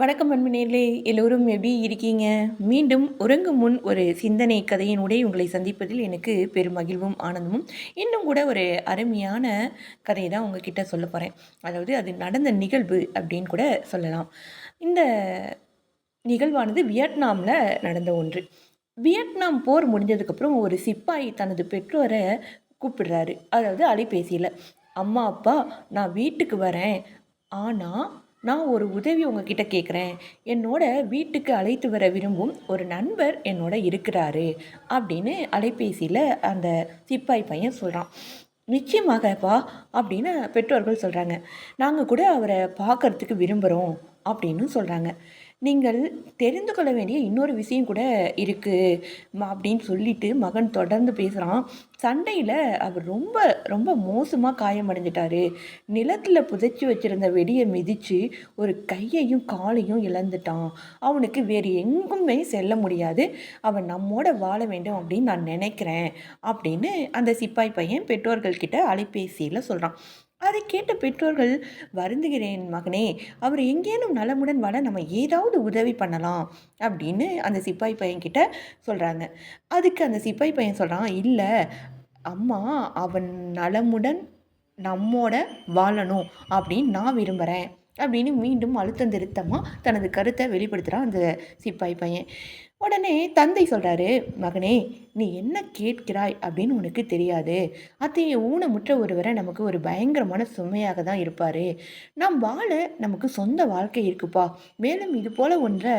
வணக்கம் அன்பினர்களே, எல்லோரும் எப்படி இருக்கீங்க? மீண்டும் உறங்கும் முன் ஒரு சிந்தனை கதையினுடைய உங்களை சந்திப்பதில் எனக்கு பெரும் மகிழ்வும் ஆனந்தமும். இன்னும் கூட ஒரு அருமையான கதையை தான் உங்ககிட்ட சொல்ல போகிறேன். அதாவது அது நடந்த நிகழ்வு அப்படின்னு கூட சொல்லலாம். இந்த நிகழ்வானது வியட்நாமில் நடந்த ஒன்று. வியட்நாம் போர் முடிஞ்சதுக்கப்புறம் ஒரு சிப்பாய் தனது பெற்றோரை கூப்பிடுறாரு. அதாவது அலைபேசியில், அம்மா அப்பா நான் வீட்டுக்கு வரேன், ஆனால் நான் ஒரு உதவி உங்ககிட்ட கேட்குறேன். என்னோட வீட்டுக்கு அழைத்து வர விரும்பும் ஒரு நண்பர் என்னோட இருக்கிறாரு அப்படின்னு அலைபேசியில் அந்த சிப்பாய் பையன் சொல்கிறான். நிச்சயமாகப்பா அப்படின்னு பெற்றோர்கள் சொல்கிறாங்க. நாங்கள் கூட அவரை பார்க்கறதுக்கு விரும்புகிறோம் அப்படின்னு சொல்கிறாங்க. நீங்கள் தெரிந்து கொள்ள வேண்டிய இன்னொரு விஷயம் கூட இருக்குது அப்படின்னு சொல்லிட்டு மகன் தொடர்ந்து பேசுகிறான். சண்டையில் அவர் ரொம்ப ரொம்ப மோசமாக காயமடைஞ்சிட்டாரு. நிலத்தில் புதைச்சி வச்சுருந்த வெடியை மிதித்து ஒரு கையையும் காலையும் இழந்துட்டான். அவனுக்கு வேறு எங்குமே செல்ல முடியாது. அவன் நம்மோட வாழ வேண்டும் அப்படின்னு நான் நினைக்கிறேன் அப்படின்னு அந்த சிப்பாய் பையன் பெற்றோர்கள்கிட்ட அலைபேசியில் சொல்கிறான். அதை கேட்ட பெற்றோர்கள், வருந்துகிறேன் மகனே, அவர் எங்கேனும் நலமுடன் வாழ நம்ம ஏதாவது உதவி பண்ணலாம் அப்படின்னு அந்த சிப்பாய் பையன்கிட்ட சொல்கிறாங்க. அதுக்கு அந்த சிப்பாய் பையன் சொல்கிறான், இல்லை அம்மா, அவன் நலமுடன் நம்மோட வாழணும் அப்படின்னு நான் விரும்புகிறேன் அப்படின்னு மீண்டும் அழுத்தம் திருத்தமாக தனது கருத்தை வெளிப்படுத்துகிறான் அந்த சிப்பாய் பையன். உடனே தந்தை சொல்கிறாரு, மகனே நீ என்ன கேட்கிறாய் அப்படின்னு உனக்கு தெரியாது. அத்தையை ஊனமுற்ற ஒருவரை நமக்கு ஒரு பயங்கரமான சுமையாக தான் இருப்பார். நம் வாழ நமக்கு சொந்த வாழ்க்கை இருக்குப்பா. மேலும் இது போல் ஒன்றை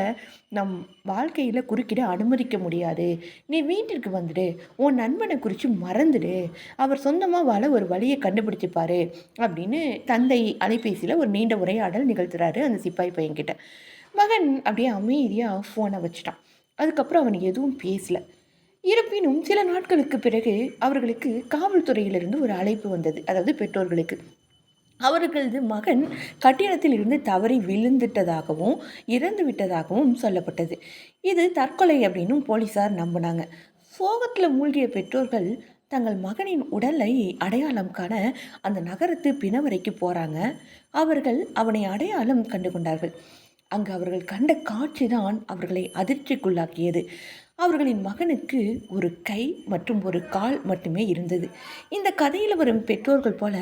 நம் வாழ்க்கையில் குறுக்கிட அனுமதிக்க முடியாது. நீ வீட்டிற்கு வந்துடு, உன் நண்பனை குறித்து மறந்துடு, அவர் சொந்தமாக வாழ ஒரு வழியை கண்டுபிடிச்சிப்பாரு அப்படின்னு தந்தை அலைபேசியில் ஒரு நீண்ட உரையாடல் நிகழ்த்துறாரு அந்த சிப்பாய் பையன்கிட்ட. மகன் அப்படியே அமைதியாக ஃபோனை வச்சுட்டான். அதுக்கப்புறம் அவன் எதுவும் பேசலை. இருப்பினும் சில நாட்களுக்கு பிறகு அவர்களுக்கு காவல்துறையிலிருந்து ஒரு அழைப்பு வந்தது. அதாவது பெற்றோர்களுக்கு. அவர்களது மகன் கட்டிடத்தில் இருந்து தவறி விழுந்துட்டதாகவும் இறந்து விட்டதாகவும் சொல்லப்பட்டது. இது தற்கொலை அப்படின்னும் போலீஸார் நம்பினாங்க. சோகத்தில் மூழ்கிய பெற்றோர்கள் தங்கள் மகனின் உடலை அடையாளம் காண அந்த நகரத்து பிணவரைக்கு போகிறாங்க. அவர்கள் அவனை அடையாளம் கண்டு கொண்டார்கள். அங்கு அவர்கள் கண்ட காட்சி தான் அவர்களை அதிர்ச்சிக்குள்ளாக்கியது. அவர்களின் மகனுக்கு ஒரு கை மற்றும் ஒரு கால் மட்டுமே இருந்தது. இந்த கதையில் வரும் பெற்றோர்கள் போல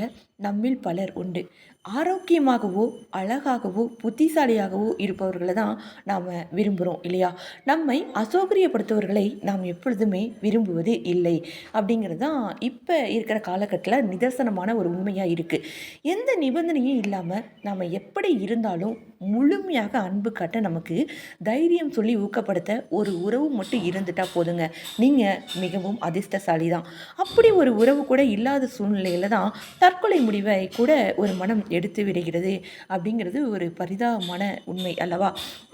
நம்மில் பலர் உண்டு. ஆரோக்கியமாகவோ அழகாகவோ புத்திசாலியாகவோ இருப்பவர்களை தான் நாம் விரும்புகிறோம் இல்லையா? நம்மை அசௌகரியப்படுத்துவர்களை நாம் எப்பொழுதுமே விரும்புவது இல்லை. அப்படிங்கிறது தான் இப்போ இருக்கிற காலகட்டத்தில் நிதர்சனமான ஒரு உண்மையாக இருக்குது. எந்த நிபந்தனையும் இல்லாமல் நாம் எப்படி இருந்தாலும் முழுமையாக அன்பு காட்ட நமக்கு தைரியம் சொல்லி ஊக்கப்படுத்த ஒரு உறவு மட்டும் இருந்துட்டால் போதுங்க. நீங்கள் மிகவும் அதிர்ஷ்டசாலி தான். அப்படி ஒரு உறவு கூட இல்லாத சூழ்நிலையில் தான் தற்கொலை முடிவை கூட ஒரு மனம் எடுத்து விடுகிறது அப்படிங்கிறது ஒரு பரிதாபமான உண்மை அல்லவா?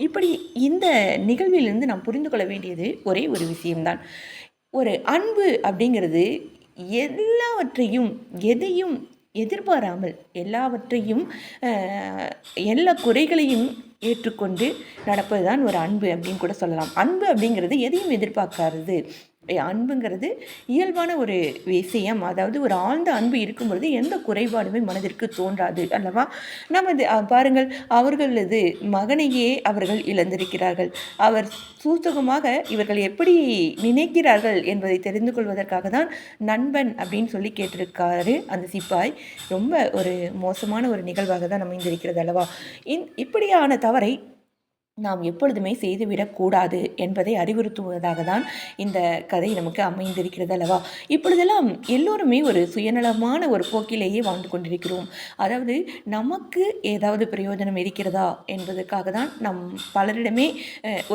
இப்படி இந்த நிகழ்விலிருந்து நாம் புரிந்து கொள்ள வேண்டியது ஒரே ஒரு விஷயம்தான். ஒரு அன்பு அப்படிங்கிறது எல்லாவற்றையும் எதையும் எதிர்பாராமல் எல்லாவற்றையும் எல்லா குறைகளையும் ஏற்றுக்கொண்டு நடப்பது தான் ஒரு அன்பு அப்படின்னு கூட சொல்லலாம். அன்பு அப்படிங்கிறது எதையும் எதிர்பார்க்காதது. அன்புங்கிறது இயல்பான ஒரு விஷயம். அதாவது ஒரு ஆழ்ந்த அன்பு இருக்கும் பொழுது எந்த குறைபாடுமே மனதிற்கு தோன்றாது அல்லவா? நமது பாருங்கள், அவர்களது மகனையே அவர்கள் இழந்திருக்கிறார்கள். அவர் சூசகமாக இவர்கள் எப்படி நினைக்கிறார்கள் என்பதை தெரிந்து கொள்வதற்காக தான் நண்பன் அப்படின்னு சொல்லி கேட்டிருக்காரு அந்த சிப்பாய். ரொம்ப ஒரு மோசமான ஒரு நிகழ்வாக தான் அமைந்திருக்கிறது அல்லவா? இப்படியான தவறை நாம் எப்பொழுதுமே செய்துவிடக்கூடாது என்பதை அறிவுறுத்துவதாக தான் இந்த கதை நமக்கு அமைந்திருக்கிறது அல்லவா? இப்பொழுதெல்லாம் எல்லோருமே ஒரு சுயநலமான ஒரு போக்கிலேயே வாழ்ந்து கொண்டிருக்கிறோம். அதாவது நமக்கு ஏதாவது பிரயோஜனம் இருக்கிறதா என்பதற்காக தான் நம் பலரிடமே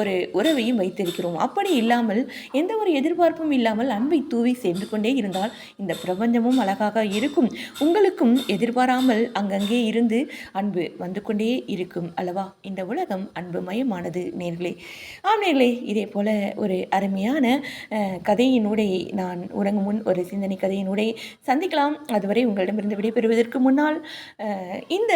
ஒரு உறவையும் வைத்திருக்கிறோம். அப்படி இல்லாமல் எந்த ஒரு எதிர்பார்ப்பும் இல்லாமல் அன்பை தூவி சென்று கொண்டே இருந்தால் இந்த பிரபஞ்சமும் அழகாக இருக்கும். உங்களுக்கும் எதிர்பாராமல் அங்கங்கே இருந்து அன்பு வந்து கொண்டே இருக்கும் அல்லவா? இந்த உலகம் அன்பு மயமானது நேர்களே. நேர்களே, இதே போல் ஒரு அருமையான கதையினூடே நான் உறங்கும் முன் ஒரு சிந்தனை கதையினூடே சந்திக்கலாம். அதுவரை உங்களிடமிருந்து விடைபெறுவதற்கு முன்னால் இந்த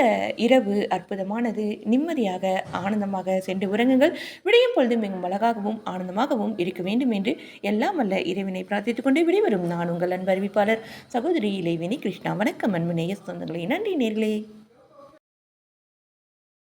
இரவு அற்புதமானது. நிம்மதியாக ஆனந்தமாக சென்று உறங்குங்கள். விடையும் பொழுது மிகவும் அழகாகவும் ஆனந்தமாகவும் இருக்க வேண்டும் என்று எல்லாம் வல்ல இறைவனை பிரார்த்தித்துக் கொண்டே விடைபெறும் நான் உங்கள் அன்பு அறிவிப்பாளர் சகோதரி இளைவேணி கிருஷ்ணா. வணக்கம் அன்பு நேய சொந்தங்களே. நன்றி நேர்களே.